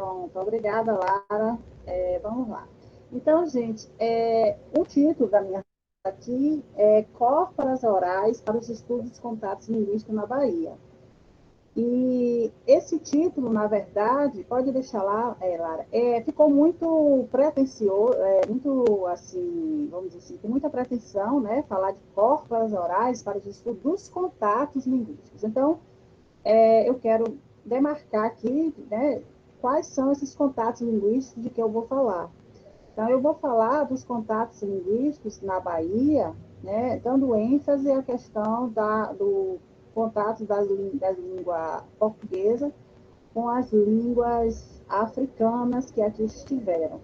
Pronto, obrigada, Lara. Vamos lá. Então, gente, o título da minha aqui é Corporas Orais para os Estudos de Contatos Linguísticos na Bahia. E esse título, na verdade, pode deixar lá, Lara, ficou muito pretencioso, muito, assim, vamos dizer assim, com muita pretensão, né, falar de corporas orais para os estudos dos contatos linguísticos. Então, eu quero demarcar aqui, né, quais são esses contatos linguísticos de que eu vou falar. Então, eu vou falar dos contatos linguísticos na Bahia, né, dando ênfase à questão do contato da língua portuguesa com as línguas africanas que aqui estiveram.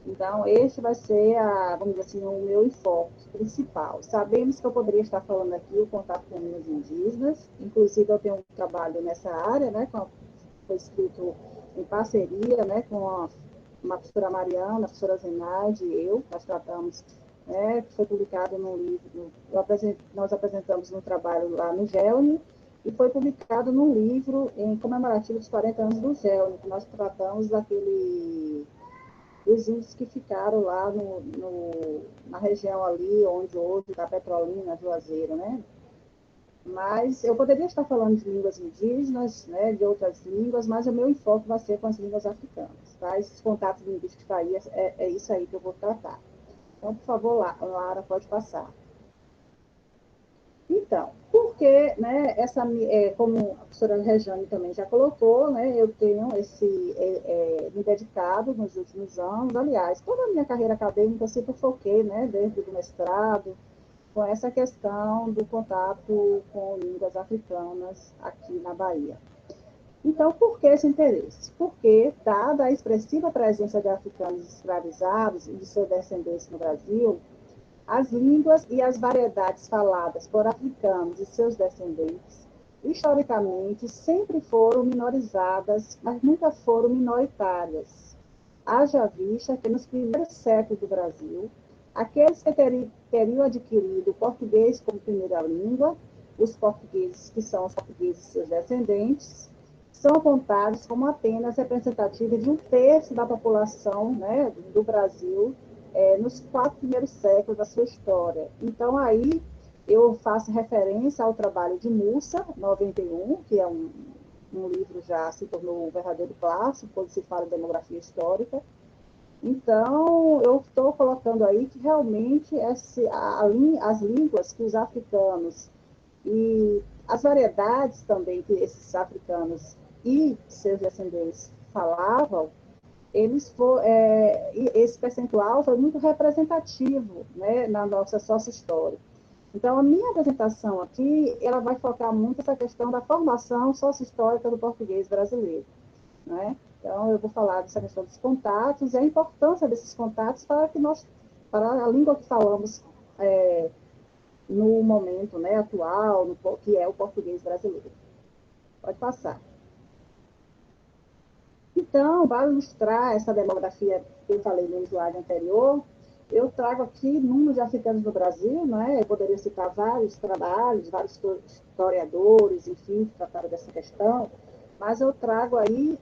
Então, este vai ser, vamos dizer assim, o meu enfoque principal. Sabemos que eu poderia estar falando aqui o contato com línguas indígenas, inclusive eu tenho um trabalho nessa área, né, foi escrito em parceria, né, com uma professora Mariana, a professora Zenaide e eu, nós tratamos, né, que foi publicado num livro, nós apresentamos um trabalho lá no GELNI, e foi publicado num livro em comemorativo dos 40 anos do GELNI, que nós tratamos dos índios que ficaram lá na região ali, onde hoje está Petrolina, Juazeiro, né? Mas eu poderia estar falando de línguas indígenas, né, de outras línguas, mas o meu enfoque vai ser com as línguas africanas, tá? Esses contatos linguísticos aí, é isso aí que eu vou tratar. Então, por favor, Lara, pode passar. Então, porque, né, como a professora Rejane também já colocou, né, eu tenho me dedicado nos últimos anos, aliás, toda a minha carreira acadêmica eu sempre foquei, né, desde o mestrado, com essa questão do contato com línguas africanas aqui na Bahia. Então, por que esse interesse? Porque, dada a expressiva presença de africanos escravizados e de seus descendentes no Brasil, as línguas e as variedades faladas por africanos e seus descendentes, historicamente, sempre foram minorizadas, mas nunca foram minoritárias. Haja vista que, nos primeiros séculos do Brasil, aqueles que teriam adquirido o português como primeira língua, os portugueses que são os portugueses e seus descendentes, são contados como apenas representativos de um terço da população, né, do Brasil, nos 4 primeiros séculos da sua história. Então, aí eu faço referência ao trabalho de Mussa, 91, que é um livro já se tornou um verdadeiro clássico quando se fala de demografia histórica. Então, eu estou colocando aí que realmente as línguas que os africanos e as variedades também que esses africanos e seus descendentes falavam, esse percentual foi muito representativo, né, na nossa sócio-história. Então, a minha apresentação aqui, ela vai focar muito essa questão da formação sócio-histórica do português brasileiro, né? Então, eu vou falar dessa questão dos contatos e a importância desses contatos para a língua que falamos no momento, né, atual, que é o português brasileiro. Pode passar. Então, para ilustrar essa demografia que eu falei no slide anterior, eu trago aqui números de africanos no Brasil, né? Eu poderia citar vários trabalhos, vários historiadores, enfim, que trataram dessa questão, mas eu trago aí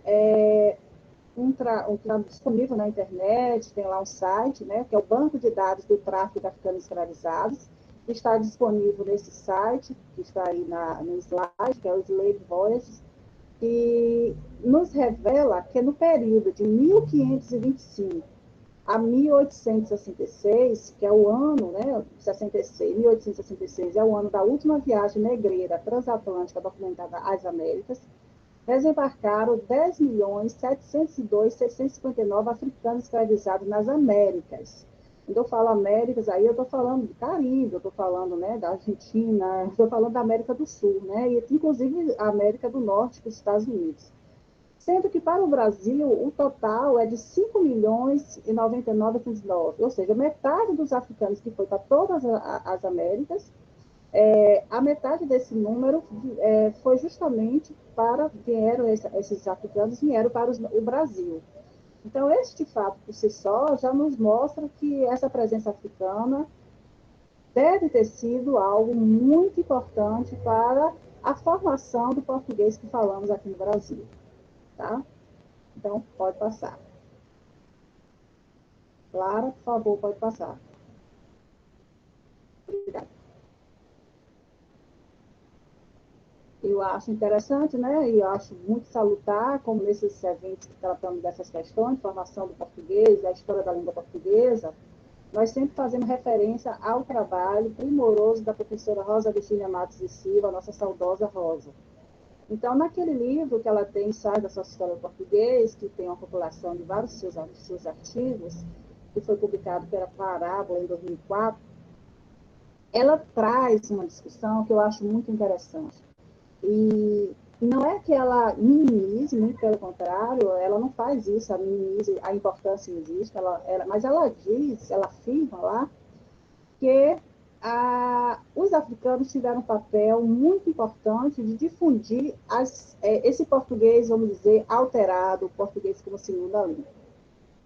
um que está disponível na internet, tem lá um site, né, que é o Banco de Dados do Tráfico de Africanos Escravizados, que está disponível nesse site, que está aí no slide, que é o Slave Voices, e nos revela que no período de 1525 a 1866, que é o ano, né, 66, 1866 é o ano da última viagem negreira transatlântica documentada às Américas, desembarcaram 10.702.659 africanos escravizados nas Américas. Quando eu falo Américas, aí eu estou falando do Caribe, eu estou falando, né, da Argentina, estou falando da América do Sul, né, e inclusive a América do Norte, os Estados Unidos. Sendo que para o Brasil, o total é de 5.099.909, ou seja, metade dos africanos que foi para todas as Américas, a metade desse número foi justamente esses africanos vieram para o Brasil. Então, este fato por si só já nos mostra que essa presença africana deve ter sido algo muito importante para a formação do português que falamos aqui no Brasil. Tá? Então, pode passar. Clara, por favor, pode passar. Obrigada. Eu acho interessante, né? E eu acho muito salutar, como nesses eventos que tratamos dessas questões, formação do português, a história da língua portuguesa, nós sempre fazemos referência ao trabalho primoroso da professora Rosa Virginia Matos e Silva, a nossa saudosa Rosa. Então, naquele livro que ela tem, Ensaio da Sua História do Português, que tem uma população de vários seus artigos, que foi publicado pela Parábola em 2004, ela traz uma discussão que eu acho muito interessante. E não é que ela minimize, muito pelo contrário, ela não faz isso, ela minimiza a importância que existe, mas ela diz, ela afirma lá, que os africanos tiveram um papel muito importante de difundir esse português, vamos dizer, alterado, o português como segunda língua.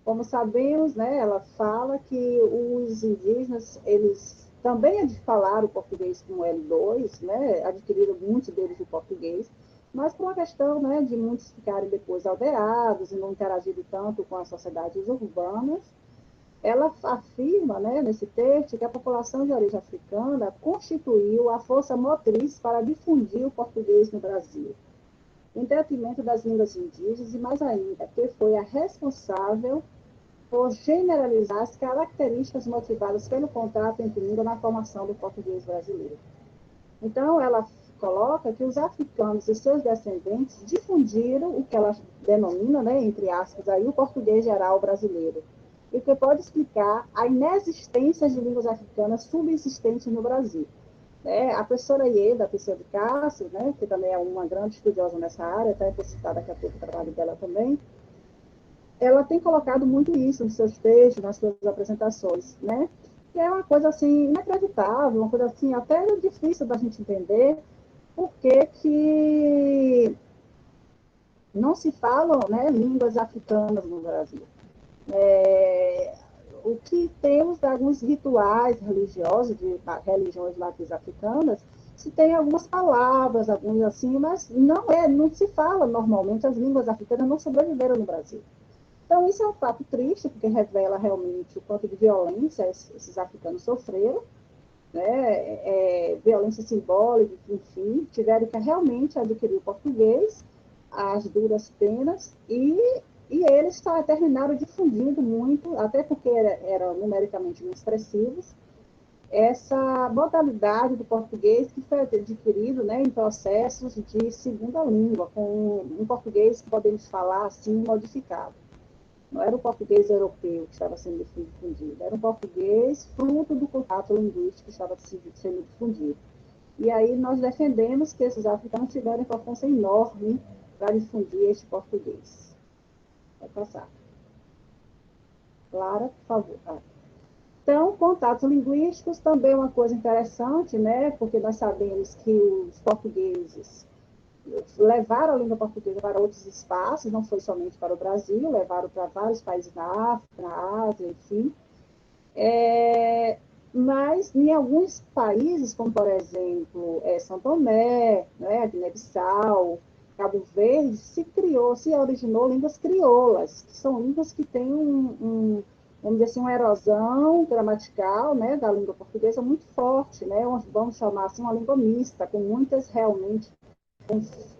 Como sabemos, né, ela fala que os indígenas, eles também falaram o português com L2, né, adquiriram muitos deles o português, mas por uma questão, né, de muitos ficarem depois aldeados e não interagirem tanto com as sociedades urbanas, ela afirma, né, nesse texto, que a população de origem africana constituiu a força motriz para difundir o português no Brasil, em detrimento das línguas indígenas e, mais ainda, que foi a responsável por generalizar as características motivadas pelo contato entre língua na formação do português brasileiro. Então, ela coloca que os africanos e seus descendentes difundiram o que ela denomina, né, entre aspas, aí, o português geral brasileiro, e que pode explicar a inexistência de línguas africanas subsistentes no Brasil. A professora Ieda, a professora de Cássio, né, que também é uma grande estudiosa nessa área, até vou citar daqui a pouco o trabalho dela também, ela tem colocado muito isso nos seus textos, nas suas apresentações, né? Que é uma coisa assim inacreditável, uma coisa assim até difícil da gente entender, porque que não se falam, né, línguas africanas no Brasil. O que temos de alguns rituais religiosos de religiões matriz africanas, se tem algumas palavras, alguns assim, mas não se fala normalmente, as línguas africanas não sobreviveram no Brasil. Então, isso é um fato triste, porque revela realmente o quanto de violência esses africanos sofreram, né? Violência simbólica, enfim, tiveram que realmente adquirir o português, as duras penas, e eles terminaram difundindo muito, até porque eram numericamente muito expressivos, essa modalidade do português que foi adquirido, né, em processos de segunda língua, com um português que podemos falar assim, modificado. Não era o português europeu que estava sendo difundido, era um português fruto do contato linguístico que estava sendo difundido. E aí nós defendemos que esses africanos tiveram importância enorme para difundir este português. Vai passar. Clara, por favor. Então, contatos linguísticos também é uma coisa interessante, né? Porque nós sabemos que os portugueses levaram a língua portuguesa para outros espaços, não foi somente para o Brasil, levaram para vários países na África, na Ásia, enfim. Mas em alguns países, como por exemplo São Tomé, né, Guiné-Bissau, Cabo Verde, se originou línguas crioulas, que são línguas que têm vamos dizer assim, uma erosão gramatical, né, da língua portuguesa muito forte, né, vamos chamar assim uma língua mista, com muitas realmente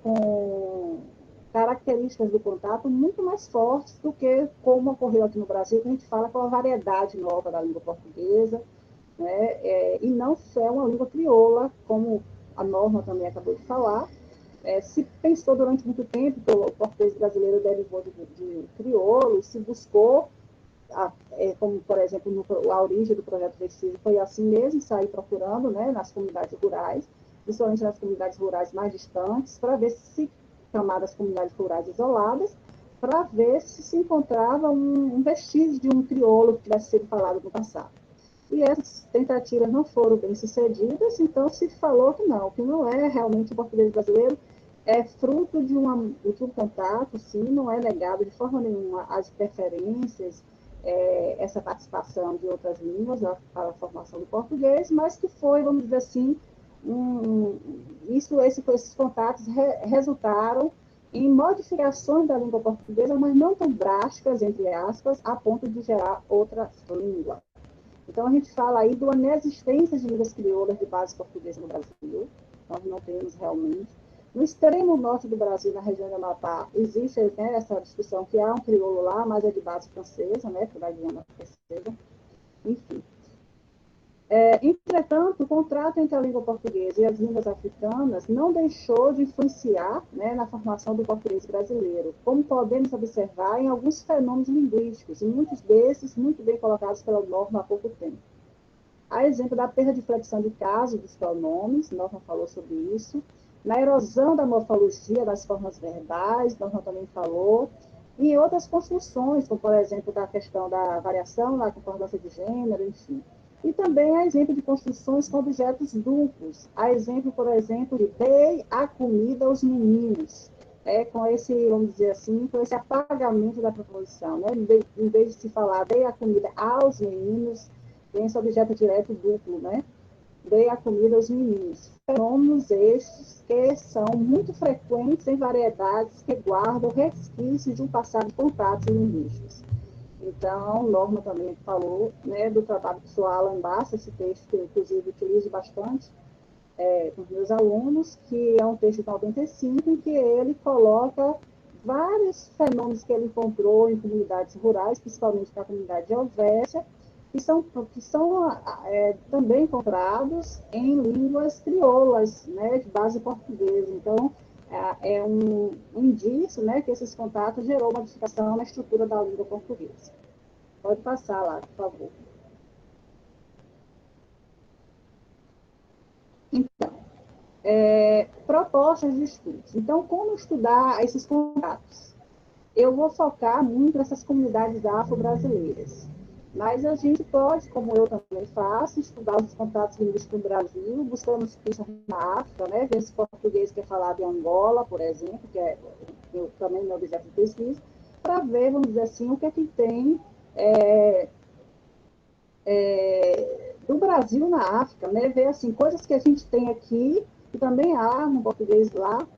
com características do contato muito mais fortes do que como ocorreu aqui no Brasil, que a gente fala com a variedade nova da língua portuguesa, né? E não é uma língua crioula, como a Norma também acabou de falar. Se pensou durante muito tempo que o português brasileiro derivou de crioulo, se buscou, como por exemplo, a origem do projeto Vestígio foi assim mesmo, sair procurando, né, nas comunidades rurais, principalmente nas comunidades rurais mais distantes, para ver se chamadas comunidades rurais isoladas, para ver se encontrava um vestígio de um crioulo que tivesse sido falado no passado. E essas tentativas não foram bem sucedidas, então se falou que não é realmente o português brasileiro, é fruto de um contato, sim, não é negado de forma nenhuma as preferências, essa participação de outras línguas para a formação do português, mas que foi, vamos dizer assim, esses contatos resultaram em modificações da língua portuguesa, mas não tão drásticas, entre aspas, a ponto de gerar outra língua. Então, a gente fala aí de uma inexistência de línguas crioulas de base portuguesa no Brasil. Nós não temos realmente. No extremo norte do Brasil, na região de Amapá, existe, né, essa discussão que há um crioulo lá, mas é de base francesa, né, da Guiana Francesa. Enfim. Entretanto, o contrato entre a língua portuguesa e as línguas africanas não deixou de influenciar, né, na formação do português brasileiro, como podemos observar em alguns fenômenos linguísticos, e muitos desses muito bem colocados pela norma há pouco tempo. A exemplo da perda de flexão de caso dos pronomes, Norma falou sobre isso, na erosão da morfologia das formas verbais, Norma também falou, e em outras construções, como, por exemplo, da questão da variação na concordância de gênero, enfim. E também a exemplo de construções com objetos duplos, a exemplo, por exemplo, de dei a comida aos meninos, com esse, vamos dizer assim, com esse apagamento da proposição, né? Em vez de se falar dei a comida aos meninos, tem esse objeto direto duplo, né? Dei a comida aos meninos. Fenômenos estes que são muito frequentes em variedades que guardam resquícios de um passado de contatos linguísticos. Então, Norma também falou, né, do trabalho do Sr. Alan Bass, esse texto que eu, inclusive, utilizo bastante com os meus alunos, que é um texto de 95, em que ele coloca vários fenômenos que ele encontrou em comunidades rurais, principalmente na comunidade de Helvécia, que são também encontrados em línguas crioulas, né, de base portuguesa. Então, é um indício, né, que esses contatos gerou modificação na estrutura da língua portuguesa. Pode passar lá, por favor. Então, propostas de estudos. Então, como estudar esses contatos? Eu vou focar muito nessas comunidades afro-brasileiras. Mas a gente pode, como eu também faço, estudar os contatos linguísticos do Brasil, buscando pistas na África, né? Ver esse português que é falado em Angola, por exemplo, que é também meu objeto de pesquisa, para ver, vamos dizer assim, o que é que tem do Brasil na África, né? Ver assim, coisas que a gente tem aqui, que também há no português lá,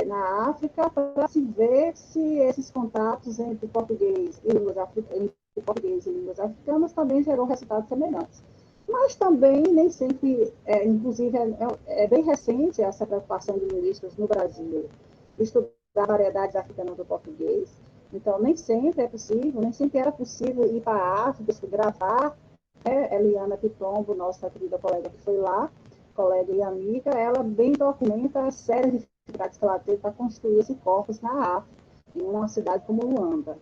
na África, para se ver se esses contatos entre português e línguas africanas também gerou resultados semelhantes. Mas também nem sempre, inclusive é bem recente essa preocupação de linguistas no Brasil, estudar variedades africanas do português. Então, nem sempre é possível, nem sempre era possível ir para a África, gravar. Eliana Pitombo, nossa querida colega que foi lá, colega e amiga, ela bem documenta a série de dificuldades que ela teve para construir esse corpus na África, em uma cidade como Luanda.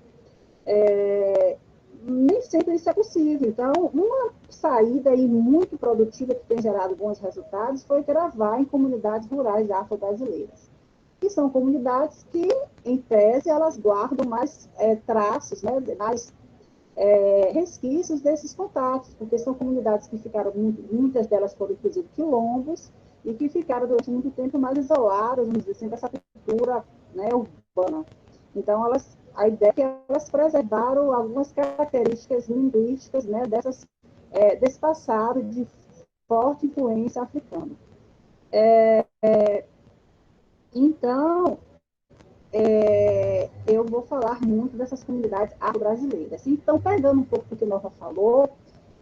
Nem sempre isso é possível. Então, uma saída aí muito produtiva que tem gerado bons resultados foi gravar em comunidades rurais afro-brasileiras, que são comunidades que, em tese, elas guardam mais traços, né, mais resquícios desses contatos, porque são comunidades que ficaram, muitas delas foram, inclusive, quilombos, e que ficaram durante muito tempo mais isoladas, vamos dizer assim, dessa cultura, né, urbana. Então, a ideia é que elas preservaram algumas características linguísticas, né, desse passado de forte influência africana. Então, eu vou falar muito dessas comunidades afro-brasileiras. Então, pegando um pouco do que a Norma falou,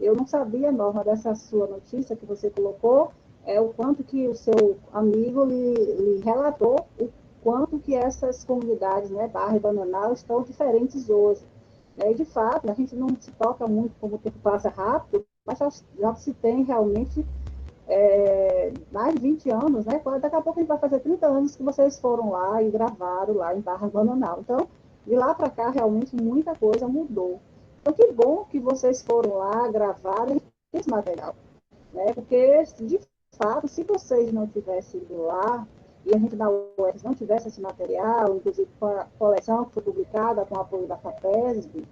eu não sabia, Norma, dessa sua notícia que você colocou, o quanto que o seu amigo lhe relatou, o quanto que essas comunidades, né, Barra e Bananal, estão diferentes hoje. E, de fato, a gente não se toca muito como o tempo passa rápido, mas já se tem realmente mais de 20 anos, né? Daqui a pouco a gente vai fazer 30 anos que vocês foram lá e gravaram lá em Barra Bananal. Então, de lá para cá, realmente muita coisa mudou. Então, que bom que vocês foram lá, gravaram esse material, né? Porque, de fato, se vocês não tivessem ido lá, e a gente da UFES não tivesse esse material, inclusive com a coleção que foi publicada com o apoio da FAPESB,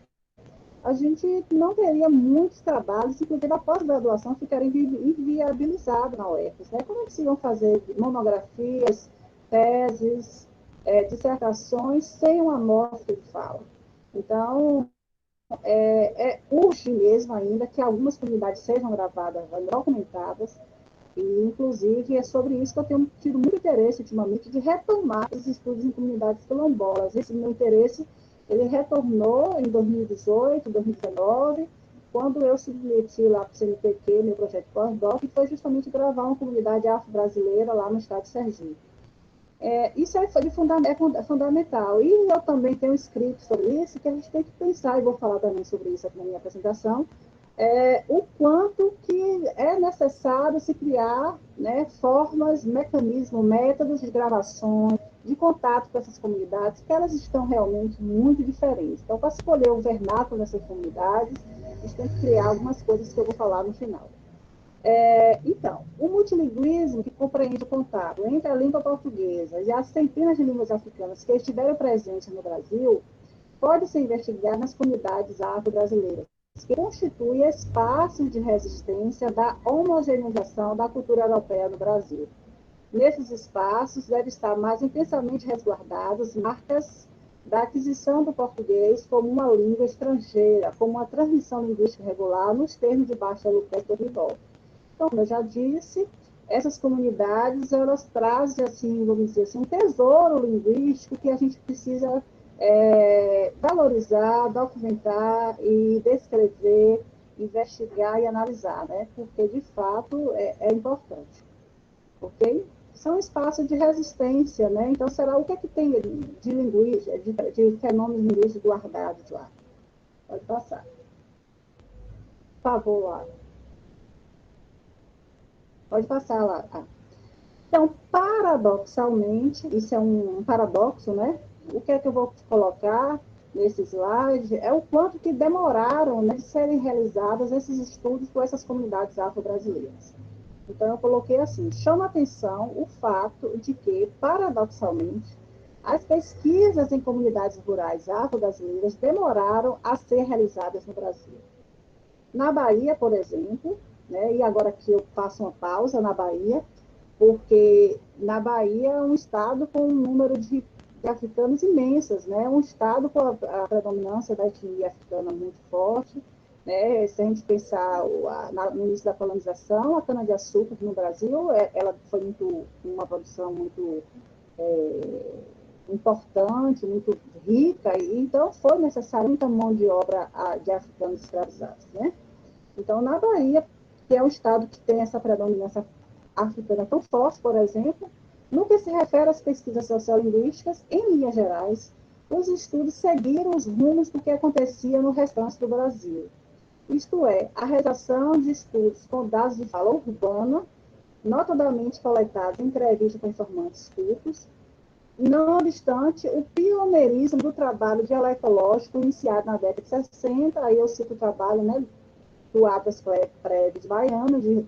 a gente não teria muitos trabalhos, inclusive a pós-graduação ficaria inviabilizada na UFES. Né? Como é que se iam fazer monografias, teses, dissertações sem uma amostra de fala? Então, urge mesmo ainda que algumas comunidades sejam gravadas, documentadas, E, inclusive, é sobre isso que eu tenho tido muito interesse ultimamente, de retomar os estudos em comunidades quilombolas. Esse meu interesse, ele retornou em 2018, 2019, quando eu submeti lá para o CNPq, meu projeto pós-doc, que foi justamente gravar uma comunidade afro-brasileira lá no estado de Sergipe. Isso é fundamental. E eu também tenho escrito sobre isso, que a gente tem que pensar, e vou falar também sobre isso aqui na minha apresentação, o quanto que é necessário se criar, né, formas, mecanismos, métodos de gravações, de contato com essas comunidades, que elas estão realmente muito diferentes. Então, para escolher o vernáculo dessas comunidades, a gente tem que criar algumas coisas que eu vou falar no final. Então, o multilinguismo, que compreende o contato entre a língua portuguesa e as centenas de línguas africanas que estiveram presentes no Brasil, pode ser investigado nas comunidades afro-brasileiras, que constituem espaços de resistência da homogeneização da cultura europeia no Brasil. Nesses espaços, devem estar mais intensamente resguardadas marcas da aquisição do português como uma língua estrangeira, como uma transmissão linguística regular nos termos de Baixa Lucas do Ribó. Então, como eu já disse, essas comunidades, elas trazem, assim, vamos dizer assim, um tesouro linguístico que a gente precisa valorizar, documentar e descrever, investigar e analisar, né? Porque, de fato, é importante, ok? São espaços de resistência, né? Então, será o que é que tem de linguística, de fenômenos linguísticos guardados lá? Pode passar. Por favor, lá. Pode passar lá. Então, paradoxalmente, isso é um paradoxo, né? O que é que eu vou colocar nesse slide é o quanto que demoraram, né, de serem realizados esses estudos com essas comunidades afro-brasileiras. Então, eu coloquei assim: chama atenção o fato de que, paradoxalmente, as pesquisas em comunidades rurais afro-brasileiras demoraram a ser realizadas no Brasil. Na Bahia, por exemplo, né, e agora aqui eu faço uma pausa na Bahia, porque na Bahia é um estado com um número de africanos imensas, né? Um estado com a predominância da etnia africana muito forte, né? Se a gente pensar no início da colonização, a cana-de-açúcar no Brasil, ela foi uma produção muito importante, muito rica, e então foi necessário muita mão de obra de africanos escravizados, né? Então, na Bahia, que é um estado que tem essa predominância africana tão forte, por exemplo, no que se refere às pesquisas sociolinguísticas, em linhas gerais, os estudos seguiram os rumos do que acontecia no restante do Brasil. Isto é, a redação de estudos com dados de fala urbana, notadamente coletados em entrevistas com informantes curtos, não obstante o pioneirismo do trabalho dialetológico iniciado na década de 60, aí eu cito o trabalho, né, do Abras Prédios Baiano, de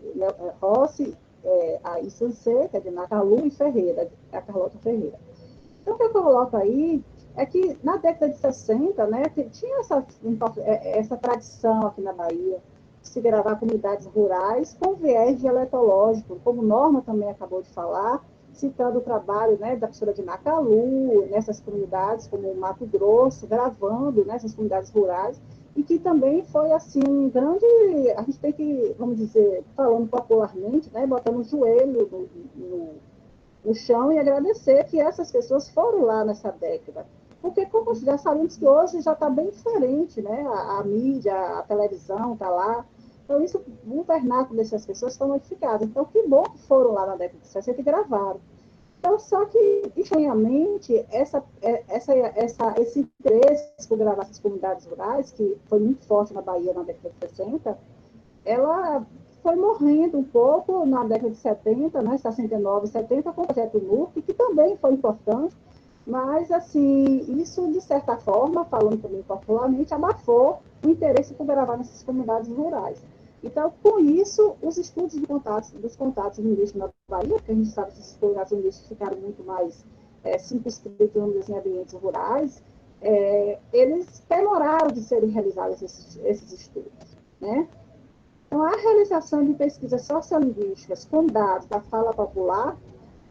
Rossi, a Sancê, que é de Nacalu, e Ferreira, a Carlota Ferreira. Então, o que eu coloco aí é que na década de 60, né, tinha essa tradição aqui na Bahia de se gravar comunidades rurais com viés dialetológico, como Norma também acabou de falar, citando o trabalho, né, da professora de Nacalu, nessas comunidades como Mato Grosso, gravando nessas comunidades rurais, e que também foi assim um grande, a gente tem que, vamos dizer, falando popularmente, né, botando o joelho no chão e agradecer que essas pessoas foram lá nessa década. Porque, como já sabemos que hoje já está bem diferente, né? A mídia, a televisão está lá. Então, isso, o vernáculo dessas pessoas estão modificados. Então, que bom que foram lá na década de 60 e gravaram. Então, só que, estranhamente, esse interesse por gravar essas comunidades rurais, que foi muito forte na Bahia na década de 60, ela foi morrendo um pouco na década de 70, né, 69, 70, com o projeto NUC, que também foi importante, mas, assim, isso, de certa forma, falando também popularmente, abafou o interesse por gravar nessas comunidades rurais. Então, com isso, os estudos dos contatos linguísticos na Bahia, que a gente sabe que esses contatos linguísticos ficaram muito mais circunscritos em ambientes rurais, eles demoraram de serem realizados esses estudos, né? Então, a realização de pesquisas sociolinguísticas com dados da fala popular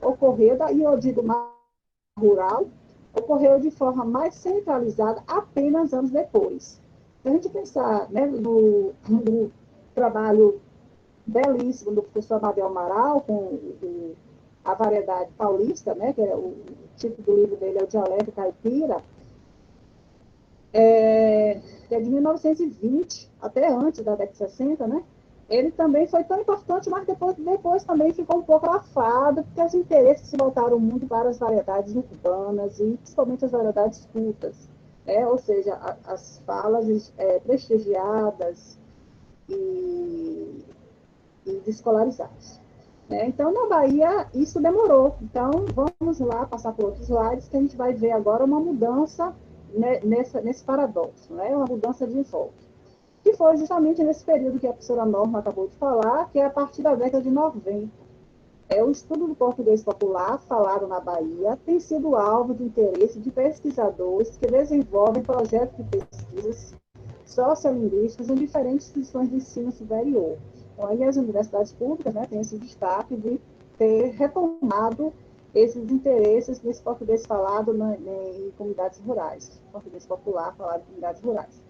ocorreu, e eu digo mais rural, ocorreu de forma mais centralizada apenas anos depois. Se a gente pensar, né, no trabalho belíssimo do professor Abel Amaral, a variedade paulista, né, que é o título do livro dele é o Dialeto Caipira, que é de 1920, até antes da década de 60, né? Ele também foi tão importante, mas depois também ficou um pouco afado, porque os interesses se voltaram muito para as variedades urbanas e principalmente as variedades cultas, né? Ou seja, as falas prestigiadas e, e descolarizadas. Né? Então, na Bahia, isso demorou. Então, vamos lá passar por outros slides, que a gente vai ver agora uma mudança nesse paradoxo, né? Uma mudança de enfoque. Que foi justamente nesse período que a professora Norma acabou de falar, que é a partir da década de 90. O estudo do português popular falado na Bahia tem sido alvo de interesse de pesquisadores que desenvolvem projetos de pesquisas sociolinguísticas em diferentes instituições de ensino superior. Então, aí as universidades públicas, né, têm esse destaque de ter retomado esses interesses nesse português falado em comunidades rurais, português popular falado em comunidades rurais.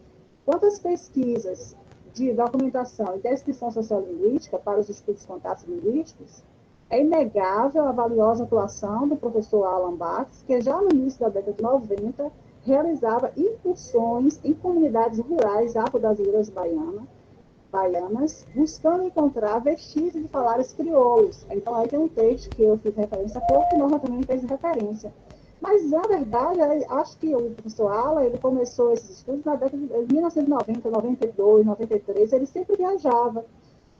Quanto às pesquisas de documentação e descrição sociolinguística para os estudos de contatos linguísticos, é inegável a valiosa atuação do professor Alan Bax, que já no início da década de 90 realizava incursões em comunidades rurais afro-brasileiras baianas, buscando encontrar vestígios de falares crioulos. Então, aí tem um texto que eu fiz referência há pouco, que Norma também fez referência. Mas, na verdade, acho que o professor Alan, ele começou esses estudos na década de 1990, 92, 93, ele sempre viajava,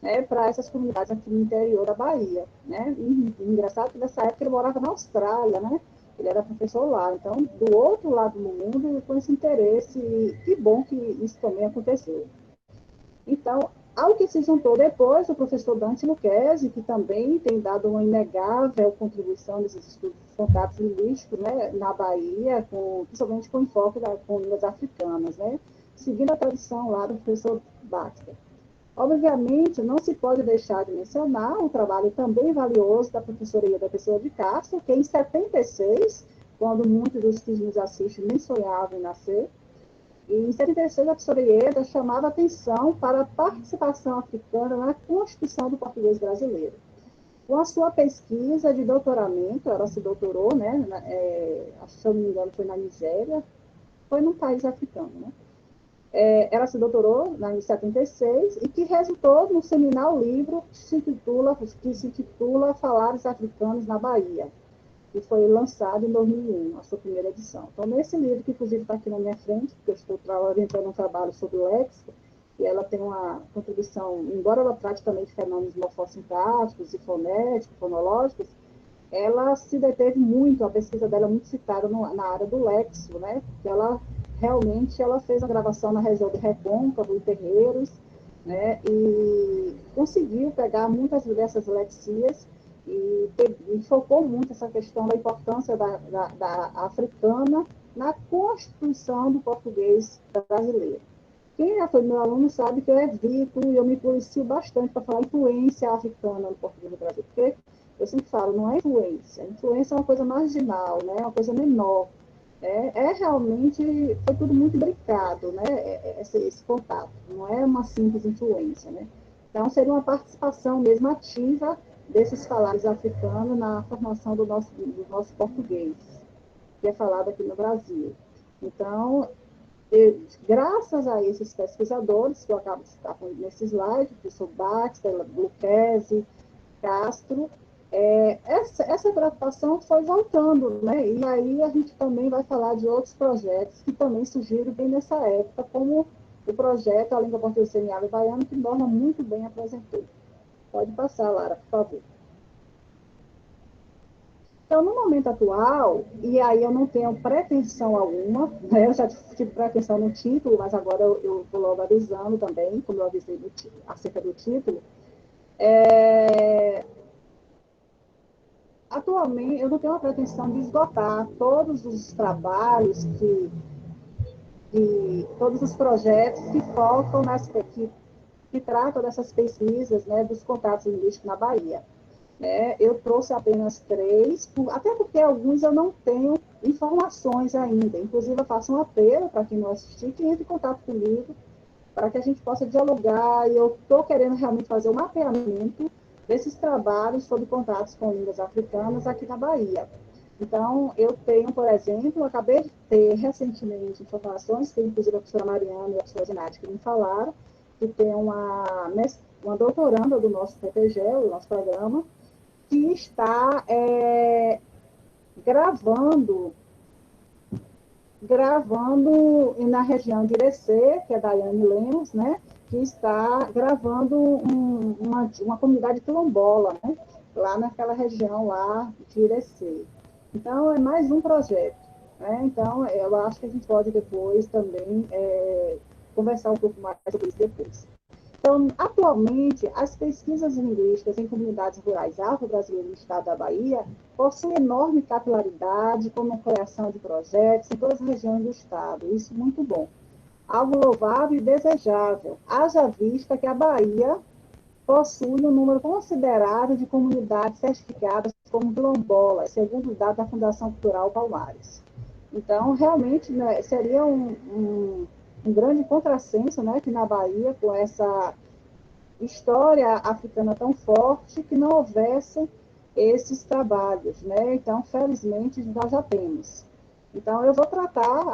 né, para essas comunidades aqui no interior da Bahia. Né? E engraçado que nessa época ele morava na Austrália, né? Ele era professor lá. Então, do outro lado do mundo, com esse interesse, e que bom que isso também aconteceu. Então, ao que se juntou depois o professor Dante Lucchesi, que também tem dado uma inegável contribuição nesses estudos de contatos linguísticos, né, na Bahia, principalmente com enfoque com línguas africanas, né, seguindo a tradição lá do professor Baxter. Obviamente, não se pode deixar de mencionar um trabalho também valioso da professora Ieda Pessoa de Castro, que em 76, quando muitos dos que nos assistem nem sonhavam em nascer, e em 76 a professora Ieda chamava atenção para a participação africana na constituição do português brasileiro. Com a sua pesquisa de doutoramento, ela se doutorou, né, se eu não me engano, foi na Nigéria, foi num país africano, né? Ela se doutorou em 76 e que resultou no seminal livro que se intitula Falares Africanos na Bahia, que foi lançado em 2001, a sua primeira edição. Então, nesse livro, que inclusive está aqui na minha frente, porque eu estou orientando um trabalho sobre o léxico, e ela tem uma contribuição, embora ela trate também de fenômenos morfossintáticos e fonéticos, fonológicos, ela se deteve muito, a pesquisa dela é muito citada na área do léxico, né? Porque ela realmente ela fez a gravação na região do Recôncavo, em Terreiros, né? E conseguiu pegar muitas dessas lexias e focou muito essa questão da importância da africana na constituição do português brasileiro. Quem já foi meu aluno sabe que eu evito e eu me policio bastante para falar influência africana no português do Brasil, porque eu sempre falo, não é influência. Influência é uma coisa marginal, né? É uma coisa menor. Realmente, foi tudo muito brincado, né? Esse contato. Não é uma simples influência, né? Então, seria uma participação mesmo ativa desses falares africanos na formação do nosso português, que é falado aqui no Brasil. Então, graças a esses pesquisadores, que eu acabo de citar nesse slide, o professor Baxter, Lucchesi, Castro, essa preocupação foi voltando, né? E aí a gente também vai falar de outros projetos que também surgiram bem nessa época, como o projeto A Língua Portuguesa Semiárabe Baiana, que Norma muito bem apresentou. Pode passar, Lara, por favor. Então, no momento atual, e aí eu não tenho pretensão alguma, né? Eu já tive pretensão no título, mas agora eu vou logo avisando também, como eu avisei acerca do título, atualmente eu não tenho a pretensão de esgotar todos os trabalhos todos os projetos que focam que tratam dessas pesquisas, né, dos contatos linguísticos na Bahia. Eu trouxe apenas três, até porque alguns eu não tenho informações ainda. Inclusive, eu faço um apelo para quem não assistir, que entre em contato comigo para que a gente possa dialogar, e eu estou querendo realmente fazer um mapeamento desses trabalhos sobre contatos com línguas africanas aqui na Bahia. Então, eu tenho, por exemplo, acabei de ter recentemente informações, que inclusive a professora Mariana e a professora Ginati que me falaram, que tem uma doutoranda do nosso PPG, do nosso programa, que está gravando na região de Irecê, que é da Daiane Lemos, né, que está gravando uma comunidade quilombola, né, lá naquela região lá de Irecê. Então, é mais um projeto. Né? Então, eu acho que a gente pode depois também conversar um pouco mais sobre isso depois. Então, atualmente, as pesquisas linguísticas em comunidades rurais afro-brasileiras no estado da Bahia possuem enorme capilaridade, como a criação de projetos em todas as regiões do estado. Isso é muito bom. Algo louvável e desejável. Haja vista que a Bahia possui um número considerável de comunidades certificadas como quilombolas, segundo os dados da Fundação Cultural Palmares. Então, realmente, né, seria um grande contrassenso, né, que na Bahia, com essa história africana tão forte, que não houvesse esses trabalhos, né? Então, felizmente, nós já temos. Então, eu vou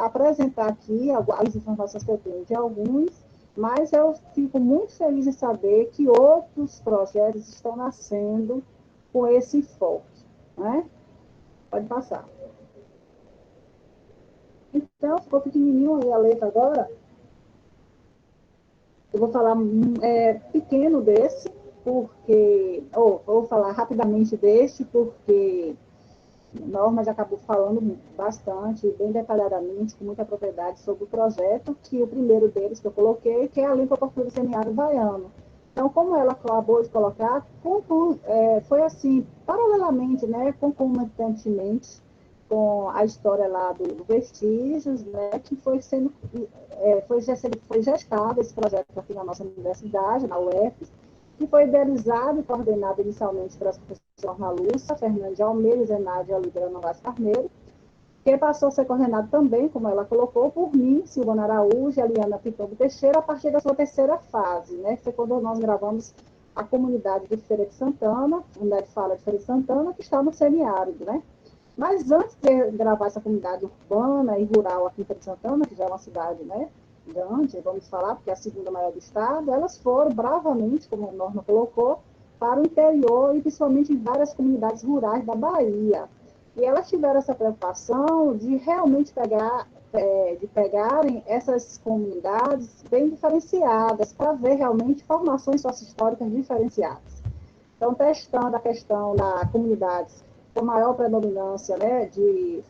apresentar aqui as informações que eu tenho de alguns, mas eu fico muito feliz em saber que outros projetos estão nascendo com esse enfoque, né? Pode passar. Então, ficou pequenininho aí a letra agora. Eu vou falar pequeno desse, porque, ou vou falar rapidamente deste, porque Norma já acabou falando bastante, bem detalhadamente, com muita propriedade sobre o projeto, que o primeiro deles que eu coloquei, que é a língua portuguesa semiárido baiano. Então, como ela acabou de colocar, foi assim, paralelamente, né, concomitantemente com a história lá do Vestígios, né, que foi gestado esse projeto aqui na nossa universidade, na UF, que foi idealizado e coordenado inicialmente pelas professoras Norma Lúcia, Fernanda de Almeida e Zenádia Oliveira Novaes Carneiro, que passou a ser coordenado também, como ela colocou, por mim, Silvana Araújo e Eliana Pitombo Teixeira, a partir da sua terceira fase, né, que foi quando nós gravamos a comunidade de Feira de Santana, a comunidade fala de Feira de Santana, que está no semiárido, né? Mas antes de gravar essa comunidade urbana e rural aqui em Feira de Santana, que já é uma cidade, né, grande, vamos falar, porque é a segunda maior do estado, elas foram bravamente, como a Norma colocou, para o interior e principalmente em várias comunidades rurais da Bahia. E elas tiveram essa preocupação de realmente pegarem essas comunidades bem diferenciadas, para ver realmente formações sociohistóricas diferenciadas. Então, testando a questão da comunidades com maior predominância, né, de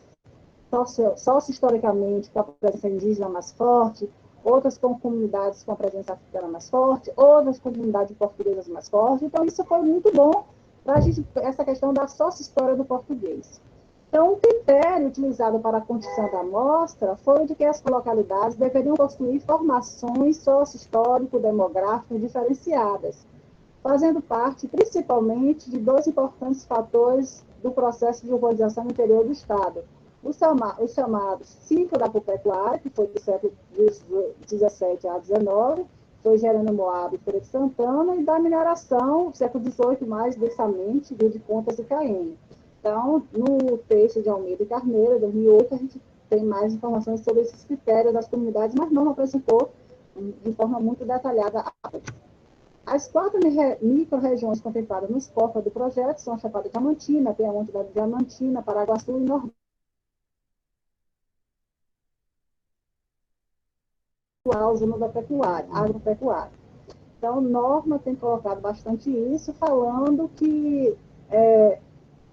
sócio-historicamente com a presença indígena mais forte, outras com comunidades com a presença africana mais forte, outras comunidades portuguesas mais forte. Então, isso foi muito bom para a gente, essa questão da sócio-história do português. Então, o critério utilizado para a construção da amostra foi o de que as localidades deveriam possuir formações sócio-histórico-demográficas diferenciadas, fazendo parte principalmente de dois importantes fatores do processo de urbanização no interior do Estado. O chamado ciclo da agropecuária, que foi do século XVII a XIX, foi Jerônimo Moab e Feira de Santana, e da mineração, século XVIII, mais densamente, de Pontas e Caene. Então, no texto de Almeida e Carneiro, 2008, a gente tem mais informações sobre esses critérios das comunidades, mas não apresentou de forma muito detalhada. As quatro micro-regiões contempladas no escopo do projeto são a Chapada Diamantina, Piamonte da Diamantina, Paraguaçu e Nordeste, zona da pecuária, agropecuária. Então, Norma tem colocado bastante isso, falando que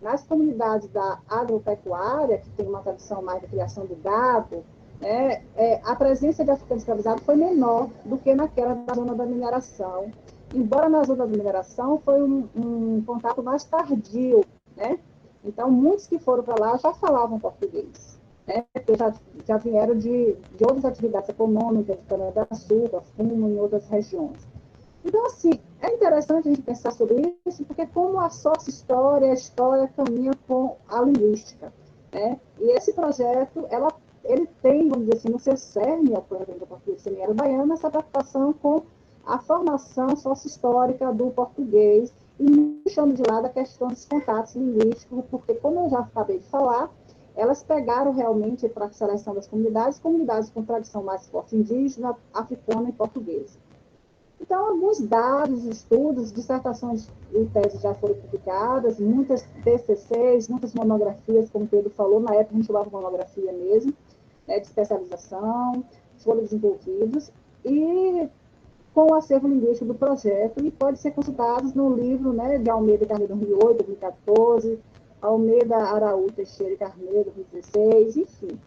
nas comunidades da agropecuária, que tem uma tradição mais de criação de gado, a presença de africanos escravizados foi menor do que naquela da zona da mineração. Embora na zona da mineração foi um contato mais tardio, né? Então, muitos que foram para lá já falavam português, né? Porque já vieram de outras atividades econômicas, de cana-de-açúcar, fumo em outras regiões. Então, assim, é interessante a gente pensar sobre isso, porque como a sócio-história, a história caminha com a linguística, né? E esse projeto, ela ele tem, vamos dizer assim, no seu cerne, o programa do português semiárido baiano, essa preocupação com a formação sócio-histórica do português, e não deixando de lado a questão dos contatos linguísticos, porque, como eu já acabei de falar, elas pegaram realmente para a seleção das comunidades com tradição mais forte indígena, africana e portuguesa. Então, alguns dados, estudos, dissertações e teses já foram publicadas, muitas TCCs, muitas monografias, como o Pedro falou, na época a gente chamava monografia mesmo, né, de especialização, foram desenvolvidos, e com o acervo linguístico do projeto, e pode ser consultados no livro, né, de Almeida Carneiro 2008, 2014, Almeida Araújo Teixeira e Carneiro 2016, enfim.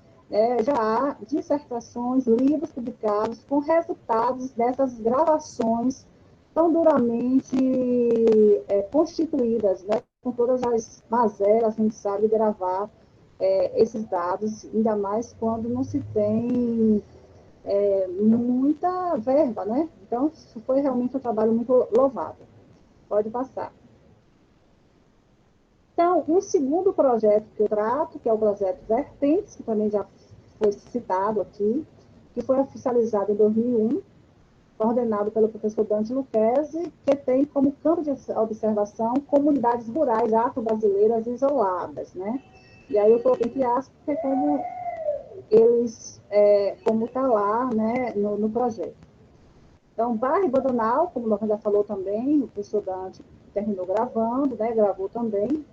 Já há dissertações, livros publicados com resultados dessas gravações tão duramente constituídas, né, com todas as mazelas, a gente sabe gravar esses dados, ainda mais quando não se tem muita verba, né? Então, isso foi realmente um trabalho muito louvável. Pode passar. Então, um segundo projeto que eu trato, que é o projeto Vertentes, que também já foi citado aqui, que foi oficializado em 2001, coordenado pelo professor Dante Lucchesi, que tem como campo de observação comunidades rurais afro-brasileiras isoladas, né? E aí eu coloquei entre aspas, porque é como eles, como está lá, né, no projeto. Então, Barra e Bananal, como o Norman já falou também, o professor Dante terminou gravando, né, gravou também,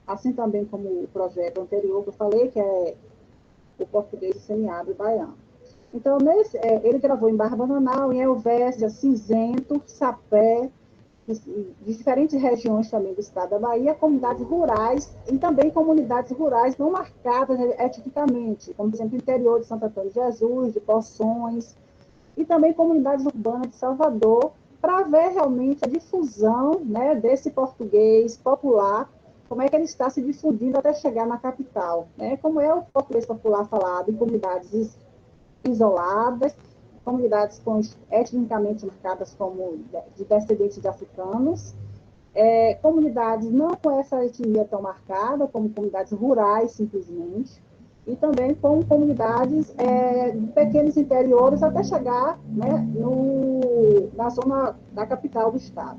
assim também como o projeto anterior que eu falei, que é o português semiárido baiano. Então, ele gravou em Barra Bananal, em Elvésia, Cinzento, Sapé, de diferentes regiões também do estado da Bahia, comunidades rurais e também comunidades rurais não marcadas etnicamente, como, por exemplo, o interior de Santo Antônio de Jesus, de Poções, e também comunidades urbanas de Salvador, para ver realmente a difusão, né, desse português popular, como é que ele está se difundindo até chegar na capital, né? Como é o português popular falado em comunidades isoladas, comunidades etnicamente marcadas como de descendentes de africanos, comunidades não com essa etnia tão marcada, como comunidades rurais, simplesmente, e também com comunidades de pequenos interiores até chegar, né, na zona da capital do estado.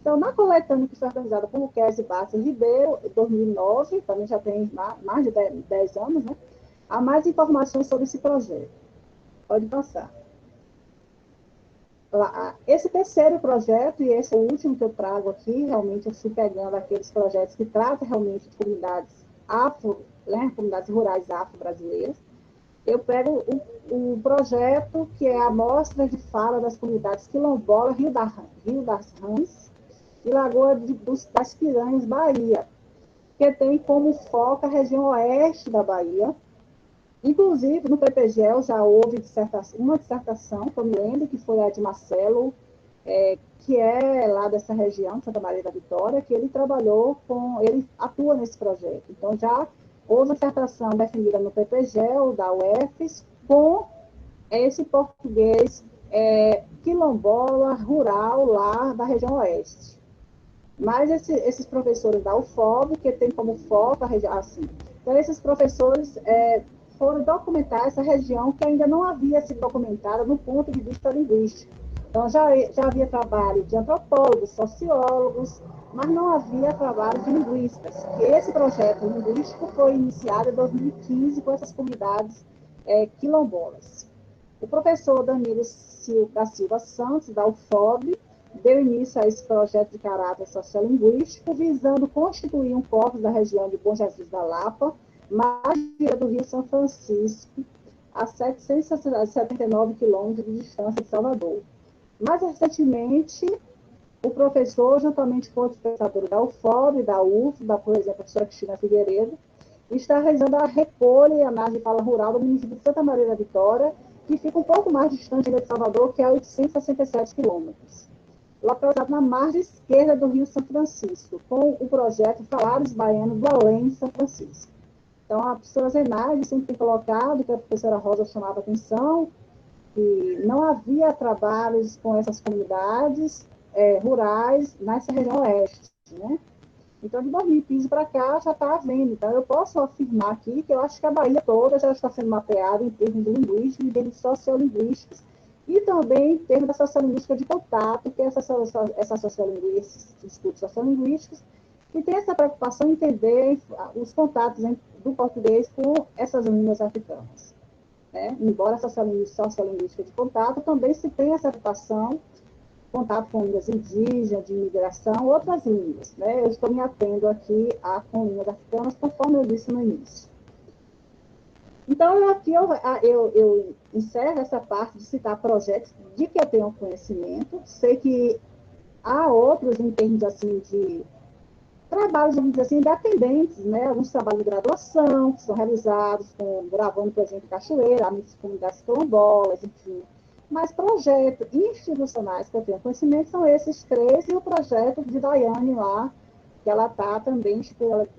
Então, na coletânea que foi organizada por Luquezzi Bastos Ribeiro, em 2009, também já tem mais de 10 anos, né, há mais informações sobre esse projeto. Pode passar. Esse terceiro projeto, e esse é o último que eu trago aqui, realmente eu fui pegando aqueles projetos que tratam realmente de comunidades né, comunidades rurais afro-brasileiras. Eu pego o projeto que é a amostra de fala das comunidades quilombolas Rio das Rãs e Lagoa das Piranhas, Bahia, que tem como foco a região oeste da Bahia. Inclusive, no PPGEL já houve uma dissertação, que eu me lembro, que foi a de Marcelo, que é lá dessa região, Santa Maria da Vitória, que ele atua nesse projeto. Então, já houve uma dissertação definida no PPGEL, da UFES, com esse português quilombola, rural, lá da região oeste. Mas esses professores da UFOB, que tem como foco a região, assim, então esses professores foram documentar essa região que ainda não havia sido documentada no ponto de vista linguístico. Então, já havia trabalho de antropólogos, sociólogos, mas não havia trabalho de linguistas. E esse projeto linguístico foi iniciado em 2015 com essas comunidades quilombolas. O professor Danilo da Silva Santos, da UFOB, deu início a esse projeto de caráter sociolinguístico, visando constituir um corpus da região de Bom Jesus da Lapa, margem do Rio São Francisco, a 779 quilômetros de distância de Salvador. Mais recentemente, o professor, juntamente com outros pesquisadores da UFOB, da UF, por exemplo, a professora Cristina Figueiredo, está realizando a recolha e análise de fala rural do município de Santa Maria da Vitória, que fica um pouco mais distante de Salvador, que é a 867 quilômetros. Localizado na margem esquerda do Rio São Francisco, com o projeto Falares Baiano do Além São Francisco. Então, a professora Zenaide sempre tem colocado, que a professora Rosa chamava atenção, que não havia trabalhos com essas comunidades rurais nessa região oeste, né? Então, de 2015 para cá, já está havendo. Então, eu posso afirmar aqui que eu acho que a Bahia toda já está sendo mapeada em termos linguísticos e em termos sociolinguísticos. E também em termos da sociolinguística de contato, que é essa sociolinguística, estudos sociolinguísticos, que tem essa preocupação em entender os contatos do português com essas línguas africanas. Né? Embora a sociolinguística de contato, também se tem essa preocupação contato com línguas indígenas, de imigração, outras línguas. Né? Eu estou me atendo aqui com línguas africanas, conforme eu disse no início. Então, aqui eu encerro essa parte de citar projetos de que eu tenho conhecimento. Sei que há outros em termos assim, de trabalhos, vamos dizer assim, independentes, né? Alguns trabalhos de graduação que são realizados, gravando, por exemplo, Cachoeira, amigos de comunidades quilombolas, enfim. Mas projetos institucionais que eu tenho conhecimento são esses três, e o projeto de Daiane lá, que ela está também,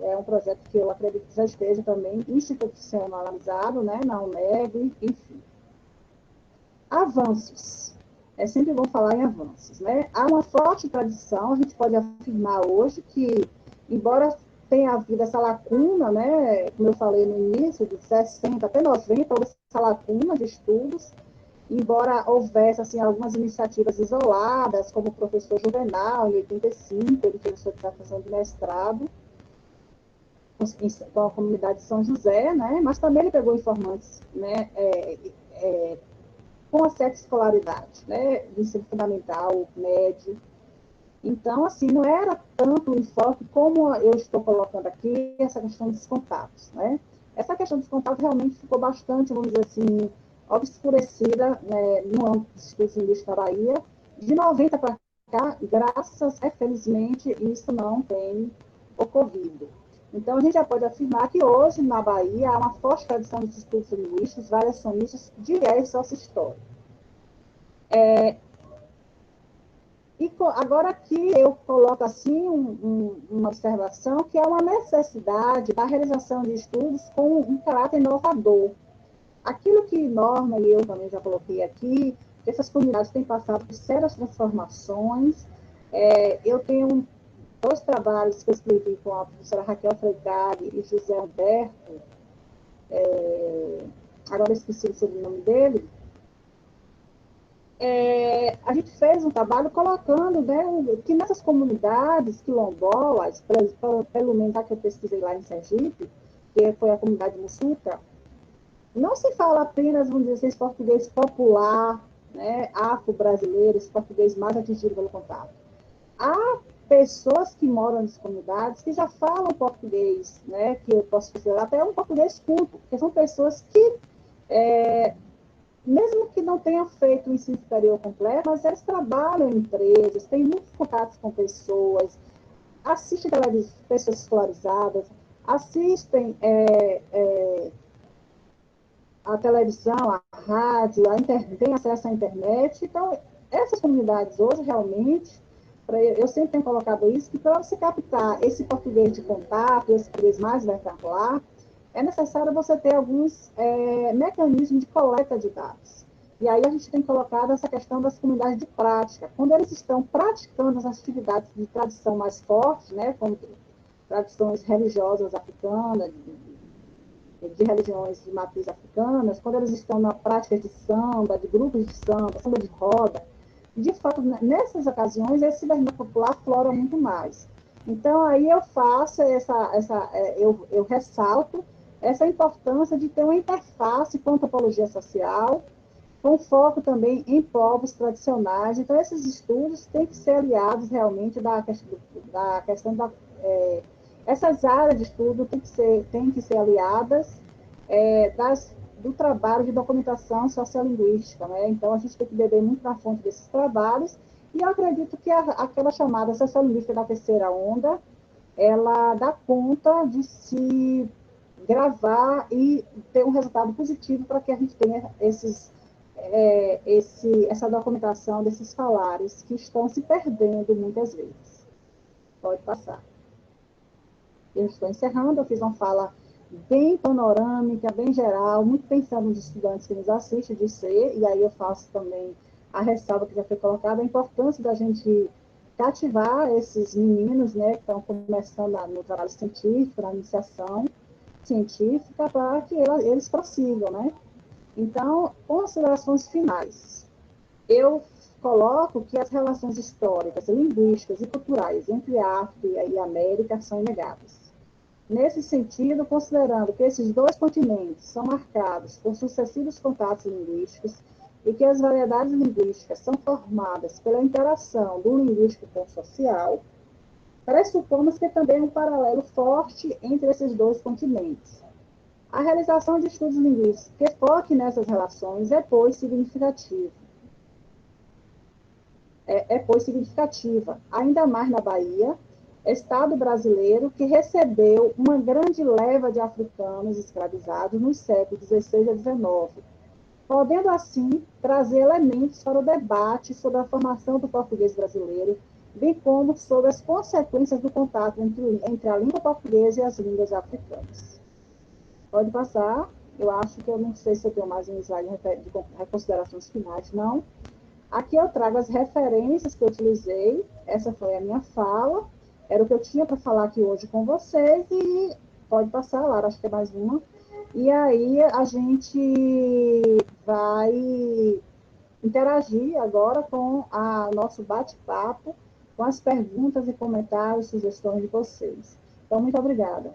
é um projeto que eu acredito que já esteja também institucionalizado, né, na UNEB, enfim. Avanços. É sempre bom falar em avanços, né? Há uma forte tradição, a gente pode afirmar hoje que, embora tenha havido essa lacuna, né, como eu falei no início, de 60 até 90, houve essa lacuna de estudos, embora houvesse assim, algumas iniciativas isoladas, como o professor Juvenal, em 85, ele fez a sua dissertação de mestrado, com a comunidade de São José, né, mas também ele pegou informantes, né, com a certa escolaridade, né, de ensino fundamental, médio. Então, assim, não era tanto o enfoque como eu estou colocando aqui, essa questão dos contatos, né? Essa questão dos contatos realmente ficou bastante, vamos dizer assim, obscurecida, né, no âmbito dos estudos linguísticos da Bahia. De 90 para cá, felizmente, isso não tem ocorrido. Então, a gente já pode afirmar que hoje, na Bahia, há uma forte tradição dos estudos linguísticos variacionistas de viés sócio-histórico. E agora aqui eu coloco assim uma observação que é uma necessidade da realização de estudos com um caráter inovador. Aquilo que Norma e eu também já coloquei aqui, que essas comunidades têm passado por sérias transformações. Eu tenho dois trabalhos que eu escrevi com a professora Raquel Freitag e José Alberto, agora eu esqueci o sobrenome dele. A gente fez um trabalho colocando, né, que nessas comunidades quilombolas, pelo menos a que eu pesquisei lá em Sergipe, que foi a comunidade Mussuca, não se fala apenas, vamos dizer assim, esse português popular, né, afro-brasileiro, esse português mais atingido pelo contato. Há pessoas que moram nas comunidades que já falam português, né, que eu posso considerar até um português culto, porque são pessoas que mesmo que não tenham feito o ensino superior completo, mas eles trabalham em empresas, têm muitos contatos com pessoas, assistem pessoas escolarizadas, assistem a televisão, a rádio, têm acesso à internet. Então, essas comunidades hoje, realmente, eu sempre tenho colocado isso, que para você captar esse português de contato, esse português mais vernacular, é necessário você ter alguns mecanismos de coleta de dados. E aí a gente tem colocado essa questão das comunidades de prática. Quando eles estão praticando as atividades de tradição mais forte, né, como tradições religiosas africanas, de religiões de matriz africanas, quando eles estão na prática de samba, de grupos de samba de roda, de fato, nessas ocasiões, esse vernáculo popular flora muito mais. Então, aí eu faço eu ressalto essa importância de ter uma interface com a antropologia social, com foco também em povos tradicionais. Então, esses estudos têm que ser aliados realmente da questão da... essas áreas de estudo têm que ser aliadas do trabalho de documentação sociolinguística, né? Então, a gente tem que beber muito na fonte desses trabalhos, e eu acredito que aquela chamada sociolinguística da terceira onda, ela dá conta de se gravar e ter um resultado positivo para que a gente tenha essa documentação desses falares que estão se perdendo muitas vezes. Pode passar. Eu estou encerrando, eu fiz uma fala bem panorâmica, bem geral, muito pensando nos estudantes que nos assistem de ser, e aí eu faço também a ressalva que já foi colocada, a importância da gente cativar esses meninos, né, que estão começando no trabalho científico, na iniciação científica, para que eles prossigam, né? Então, considerações finais. Eu coloco que as relações históricas, linguísticas e culturais entre África e América são inegáveis. Nesse sentido, considerando que esses dois continentes são marcados por sucessivos contatos linguísticos e que as variedades linguísticas são formadas pela interação do linguístico com o social, pressupomos que também há um paralelo forte entre esses dois continentes. A realização de estudos linguísticos que foquem nessas relações pois significativa, ainda mais na Bahia, estado brasileiro que recebeu uma grande leva de africanos escravizados nos séculos XVI a XIX, podendo assim trazer elementos para o debate sobre a formação do português brasileiro, bem como sobre as consequências do contato entre a língua portuguesa e as línguas africanas. Pode passar. Eu acho que eu não sei se eu tenho mais um slide de considerações finais, não. Aqui eu trago as referências que eu utilizei, essa foi a minha fala, era o que eu tinha para falar aqui hoje com vocês, e pode passar, Lara, acho que é mais uma. E aí a gente vai interagir agora com o nosso bate-papo, com as perguntas e comentários, sugestões de vocês. Então, muito obrigada.